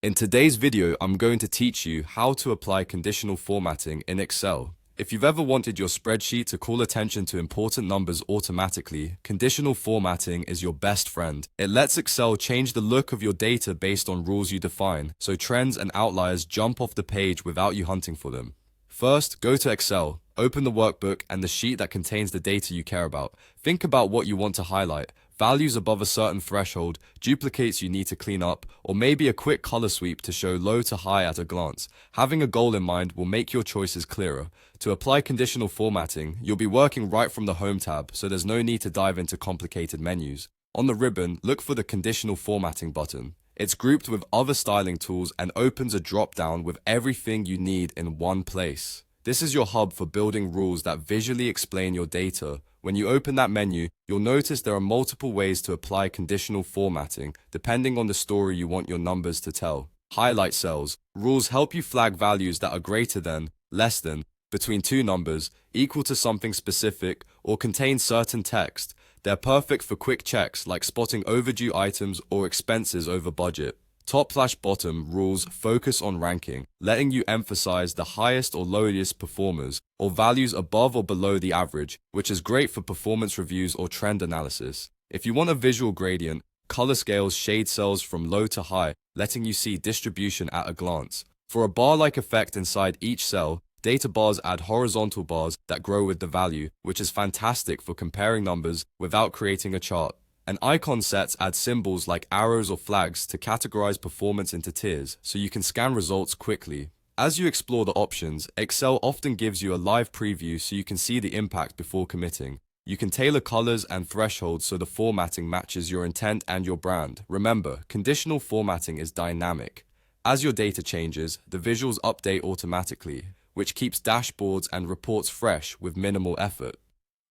In today's video, I'm going to teach you how to apply conditional formatting in Excel. If you've ever wanted your spreadsheet to call attention to important numbers automatically, conditional formatting is your best friend. It lets Excel change the look of your data based on rules you define, so trends and outliers jump off the page without you hunting for them. First, go to Excel, open the workbook and the sheet that contains the data you care about. Think about what you want to highlight. Values above a certain threshold, duplicates you need to clean up, or maybe a quick color sweep to show low to high at a glance. Having a goal in mind will make your choices clearer. To apply conditional formatting, you'll be working right from the Home tab, so there's no need to dive into complicated menus. On the ribbon, look for the Conditional Formatting button. It's grouped with other styling tools and opens a drop-down with everything you need in one place. This is your hub for building rules that visually explain your data. When you open that menu, you'll notice there are multiple ways to apply conditional formatting, depending on the story you want your numbers to tell. Highlight cells. Rules help you flag values that are greater than, less than, between two numbers, equal to something specific, or contain certain text. They're perfect for quick checks like spotting overdue items or expenses over budget. Top/bottom rules focus on ranking, letting you emphasize the highest or lowest performers, or values above or below the average, which is great for performance reviews or trend analysis. If you want a visual gradient, color scales shade cells from low to high, letting you see distribution at a glance. For a bar-like effect inside each cell, data bars add horizontal bars that grow with the value, which is fantastic for comparing numbers without creating a chart. And icon sets add symbols like arrows or flags to categorize performance into tiers, so you can scan results quickly. As you explore the options, Excel often gives you a live preview so you can see the impact before committing. You can tailor colors and thresholds so the formatting matches your intent and your brand. Remember, conditional formatting is dynamic. As your data changes, the visuals update automatically, which keeps dashboards and reports fresh with minimal effort.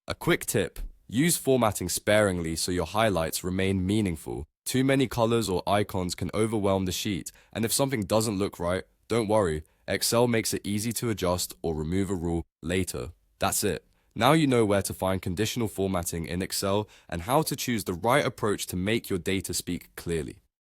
A quick tip. Use formatting sparingly so your highlights remain meaningful. Too many colors or icons can overwhelm the sheet, and if something doesn't look right, don't worry. Excel makes it easy to adjust or remove a rule later. That's it. Now you know where to find conditional formatting in Excel and how to choose the right approach to make your data speak clearly.